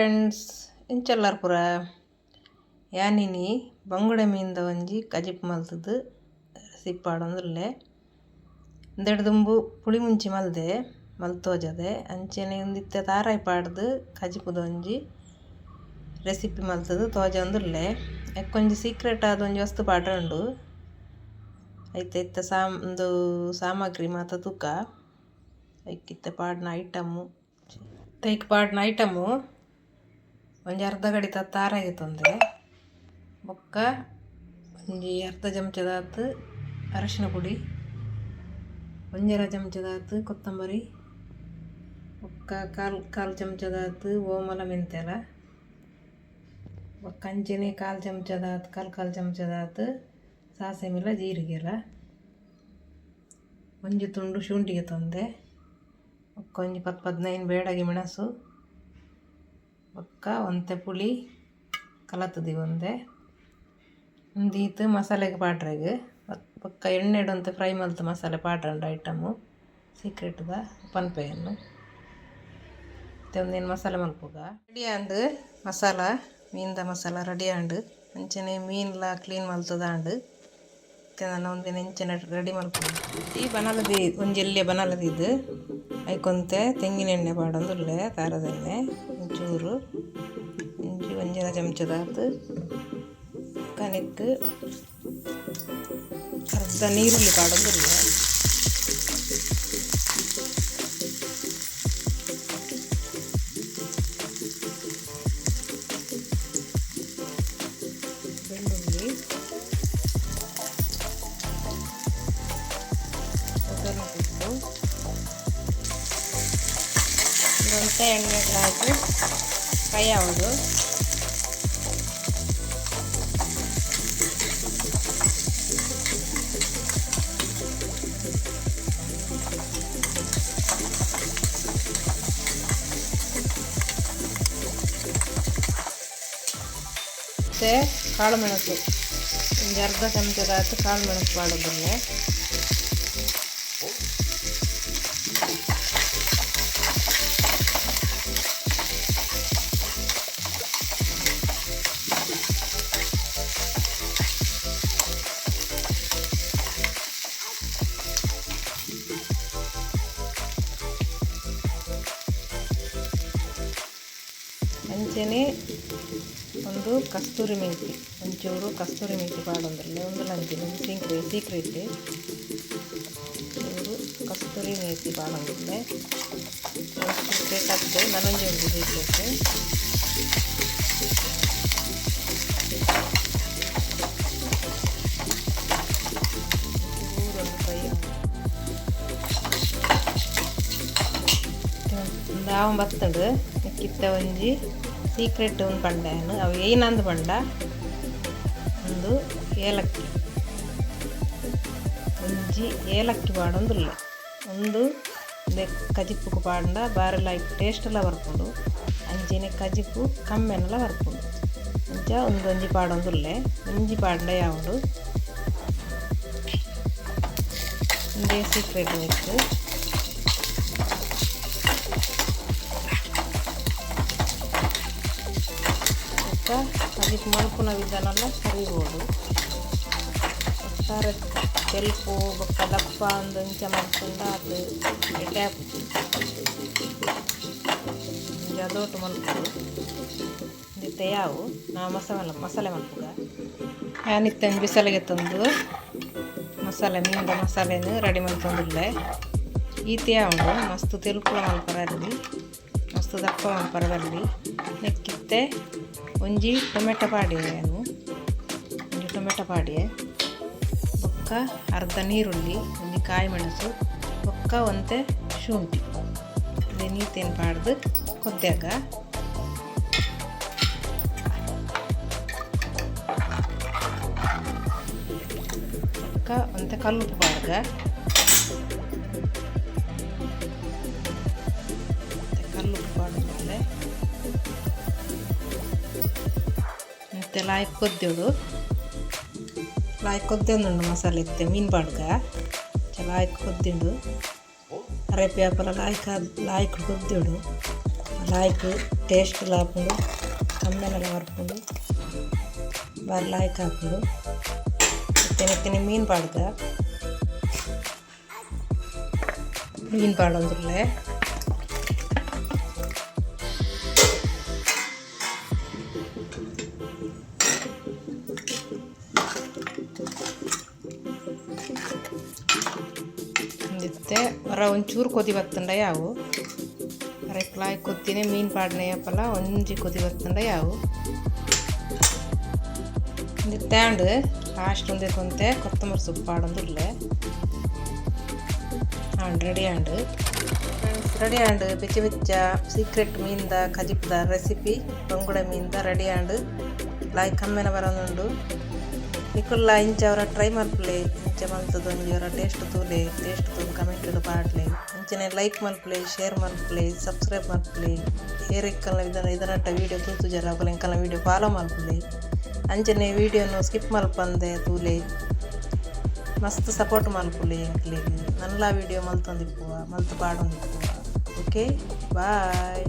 Friends ಇಂಚೆಲ್ಲರ್ ಪುರ ಯಾನಿನಿ ಬಂಗುಡೆ ಮೀನ್ದ ಒಂಜಿ ಕಜಿಪ್ ಮಲ್ತದು ಸಿಪ್ಪಾಡೊಂದುಲ್ಲೆ ಇಂದೆಡ್ದುಂಬು ಪುಳಿ ಮುಂಚಿ ಮಲ್ದೆ ಮಲ್ತೋಜದೆ ಅಂಚೆನೆ ಒಂದಿತ್ತೆ ತಾರಾಯಿ ಪಾಡ್ದು ಕಜಿಪುದ ಒಂಜಿ ರೆಸಿಪಿ ಮಲ್ತದು ತೋಜೊಂದುಲ್ಲೆ ಎಕ್ಕೊಂಜಿ ಸೀಕ್ರೆಟ್ ಆದ ಒಂಜಿ ವಸ್ತು ಪಾಡ್ರೆ ಉಂಡು ಐತೆ ಒಂದು ಸಾಮಗ್ರಿ ಮಾತ ತೂಕ ಐಕ್ಕಿತ್ತೆ ಪಾಡ್ನ ಐಟಮು ಒಂಜಿ ಅರ್ಧ ಗಡಿತ ತಾರಾಯಿ ತೊಂದೆ ಬೊಕ್ಕ ಒಂಜಿ ಅರ್ಧ ಚಮಚದಾತ್ ಅರಶಿನ ಪುಡಿ ಒಂಜರ ಚಮಚದಾತ್ ಕೊತ್ತಂಬರಿ ಬೊಕ್ಕ ಕಾಲು ಚಮಚದಾತ್ ಓಮಲ ಮೆಂತೆಲ ಬೊಕ್ಕ ಅಂಚೆನೆ ಕಾಲು ಚಮಚದಾತ್ ಸಾಸೆ ಮಿಲ ಜೀರಿಗೆಲ ಒಂಜಿ ತುಂಡು ಶುಂಠಿಗೆ ತೊಂದೆ ಬೊಕ್ಕ ಒಂಜಿ 10-15 ಬೇಡಗಿ ಮೆಣಸು ಬೊಕ್ಕ ಒಂತೆ ಪುಳಿ ಕಲತದಿ ಒಂದೆ ಒಂದೀತು ಮಸಾಲೆಗೆ ಪಾಡ್ರೆಗ್ ಬೊಕ್ಕ ಎಣ್ಣೆಡು ಒಂತೆ ಫ್ರೈ ಮಲ್ತು ಮಸಾಲೆ ಪಾಡ್ರಂಡು ಐಟಮು ಸೀಕ್ರೆಟ್ದ ಪನ್ಪೆಯನ್ನು ಮತ್ತೆ ಒಂದೇನು ಮಸಾಲೆ ಮಲ್ಪುಗ ರೆಡಿ ಆಂಡು ಮಸಾಲ ಮೀನ್ದ ಮಸಾಲ ರೆಡಿ ಆಂಡು ಅಂಚನೆ ಮೀನ್ಲ ಕ್ಲೀನ್ ಮಲ್ತದಾಂಡು ಮತ್ತೆ ನಾನು ಒಂದಿನ ಎಂಚನೆ ರೆಡಿ ಮಲ್ಪುಗ ಈ ಬನಲದಿ ಒಂಜಿ ಎಲ್ಲಿಯ ಬನಲದಿದ್ದು ಐಕೊಂತೆ ತೆಂಗಿನ ಎಣ್ಣೆ ಪಾಡೊಂದುಲ್ಲೆ ತಾರದ ಎಣ್ಣೆ ಒಂಚೂರು ಒಂಜರ ಚಮಚದಾತ್ ಕನಿಕ್ ಅರ್ಧ ನೀರುಳ್ಳಿ ಪಾಡೊಂದುಲ್ಲೆ ಬೆಳ್ಳುಳ್ಳಿ ಉಪ್ಪು ಇದೊಂತೆ ಎಣ್ಣೆ ಹಾಕಿ ಫ್ರೈ ಆಗೋದು ಮತ್ತು ಕಾಳು ಮೆಣಸು ಒಂದು ಅರ್ಧ ಚಮಚದಾತು ಕಾಳು ಮೆಣಸು ಮಾಡೋದನ್ನೇ ಅಂಚೆನೆ ಒಂದು ಕಸ್ತೂರಿ ಮೆಂತಿ ಒಂಚೂರು ಕಸ್ತೂರಿ ಮೆಂತಿ ಪಾಡೊಂದುಲ್ಲೆ ಒಂದು ಲಂಚಿನ ಒಂದು ಸೀಕ್ರೆಟ್ ಚೂರು ಕಸ್ತೂರಿ ಮೆಂತಿ ಪಾಡೊಂದುಲ್ಲೆ ಬೇಕಾಗ್ತದೆ ನನೊಂಜಿ ಒಂದು ಸೀಕ್ರೆಟ್ ಊರೊಂದು ಫ್ರೈ ದಾವ ಬತ್ತಂಡು ಕಿತ್ತ ಒಂಜಿ ಸೀಕ್ರೆಟ್ ಒಂದು ಪಂಡನು ಅವು ಏನಂದು ಪಂಡ ಒಂದು ಏಲಕ್ಕಿ ಒಂಜಿ ಏಲಕ್ಕಿ ಪಾಡೊಂದುಲ್ಲೆ ಒಂದು ಕಜಿಪ್ಪುಕು ಪಾಂಡ ಬಾರೆಲ್ಲ ಟೇಸ್ಟ್ ಎಲ್ಲ ಬರ್ಪುಂಡು ಅಂಚೆನೆ ಕಜಿಪ್ಪು ಕಮ್ಮೆನೆಲ್ಲ ಬರ್ಪುಂಡು ಅಂಚ ಒಂದೊಂಜಿ ಪಾಡೊಂದುಲ್ಲೆ ಒಂಜಿ ಪಾಂಡ ಯಾವುದು ಒಂದೇ ಸೀಕ್ರೆಟ್ ಮಿಕ್ಸ್ ಅದಕ್ಕೆ ಮಲ್ಪುನ ವಿಧಾನೆಲ್ಲ ಸರಿಬೋದು ಒಟ್ಟಾರೆ ತೆಲ್ಪು ಬೊಕ್ಕ ದಪ್ಪ ಒಂದು ಇಂಚ ಮಲ್ಪುಂಡ ಅದು ಟ್ಯಾಪ್ ಅದೊಟ್ಟು ಮಲ್ಪುದು ಇಂದಿತ್ತೆ ಯಾವು ನಾವು ಮಸಾಲೆ ಮಲ್ಪುಗ ಯಾನಿತ್ತೆ ಬಿಸಲಿಗೆ ತಂದು ಮಸಾಲೆ ಮೀನ್ದ ಮಸಾಲೆನು ರೆಡಿ ಮಲ್ತೊಂದುಲ್ಲೆ ಈತೆ ಉಂಡು ಮಸ್ತ್ ತೆಲ್ಪುಳ ಮಲ್ಪರಲ್ಲಿ ಮಸ್ತ್ ದಪ್ಪ ಮಲ್ಪರದಲ್ಲಿ ನೆಕ್ಕಿತ್ತೆ ಒಂಜಿ ಟೊಮೆಟೊ ಪಾಡಿಯೆ ಒಂಜಿ ಟೊಮೆಟೊ ಪಾಡಿಯೆ ಬೊಕ್ಕ ಅರ್ಧ ನೀರುಳ್ಳಿ ಒಂಜಿ ಕಾಯಿ ಮೆಣಸು ಬೊಕ್ಕ ಒಂತೆ ಶುಂಠಿ ಅದೇ ನೀತೇನು ಪಾಡ್ದು ಕೊದ್ದಾಗ ಬೊಕ್ಕ ಒಂತೆ ಕಲ್ಲುಪ್ಪು ಪಾಡ್ಗ ಕಲ್ಲುಪ್ಪು ಪಾಡೋದ್ಮೇಲೆ ಮತ್ತು ಲಾಯ್ಕ್ ಕೊದ್ದೆಂದುಂಡು ಮಸಾಲೆ ಇತ್ತೆ ಮೀನು ಪಾಡ್ಗ ಲಾಯ್ಕ್ ಕೊದ್ದಿಂಡು ಅರೆ ಪೇಪಲ ಲಾಯ್ಕ್ ಕೊದ್ದಿಡು ಲಾಯ್ಕ್ ಟೇಸ್ಟ್ ಲಾಪುಂಡು ಕಮ್ಮೆನೆಲ್ಲ ಬರ್ಪುಂಡು ಬಾರಿ ಲಾಯ್ಕ್ ಹಾಕುಂಡು ಮತ್ತೆ ಮೀನು ಪಾಡ್ದ ಮೀನು ಪಾಡೊಂದುರ್ಲೆ ಮತ್ತೆ ಹೊರ ಒಂಚೂರು ಕೊದಿ ಬತ್ತಂಡ ಯಾವು ರೆಕ್ಲಾಯ್ ಕೊತ್ತಿನೇ ಮೀನು ಪಾಡ್ನೆ ಅಪ್ಪಲ್ಲ ಒಂಜಿ ಕೊದಿ ಬತ್ತಂಡ ಯಾವು ತೇಂಡು ಲಾಸ್ಟ್ ಒಂದೇ ಕೊಂತೆ ಕೊತ್ತಂಬರಿ ಸೊಪ್ಪು ಪಾಡೊಂದುರ್ಲೆ ರೆಡಿ ಆಂಡು ರೆಡಿ ಆಂಡು ಬೆಚ್ಚ ಬೆಚ್ಚ ಸೀಕ್ರೆಟ್ ಮೀನ್ದ ಕಜಿಪ್ದ ರೆಸಿಪಿ ಬಂಗುಡೆ ಮೀನ್ದ ರೆಡಿ ಆಂಡು ಲಾಯ್ ಕಮ್ಮೆನ ಬರೋದುಂಡು ನಿಕುಲ್ಲ ಇಂಚವರ ಟ್ರೈ ಮಲ್ಪಲೆ ಇಂಚ ಮಲ್ತದೊಂಜವರ ಟೇಸ್ಟ್ ತೂಲೆ ಟೇಸ್ಟ್ ತೂದು ಕಮೆಂಟ್ ಪಾಡ್ಲೆ ಇಂಚನೆ ಲೈಕ್ ಮಲ್ಪಲೆ ಶೇರ್ ಮಲ್ಪಲೆ ಸಬ್ಸ್ಕ್ರೈಬ್ ಮಲ್ಪಲೆ ಏರೆಕ್ಕಲ್ಲ ಇದರಟ್ಟ ವೀಡಿಯೋ ತೂತು ಜರ ಅವಲ ಎಂಕಲ್ಲ ವೀಡಿಯೋ ಫಾಲೋ ಮಲ್ಪಲೆ ಅಂಚನೆ ವೀಡಿಯೋನು ಸ್ಕಿಪ್ ಮಲ್ಪಂದೆ ತೂಲೆ ಮಸ್ತ್ ಸಪೋರ್ಟ್ ಮಲ್ಪುಲೆ ಎಂಕ್ಲೆಗ್ ನಲ್ಲ ವೀಡಿಯೋ ಮಲ್ತೊಂದಿಪ್ಪುವ ಮಲ್ತು ಪಾಡೊಂದಿಪ್ಪುವ ಓಕೆ ಬಾಯ್.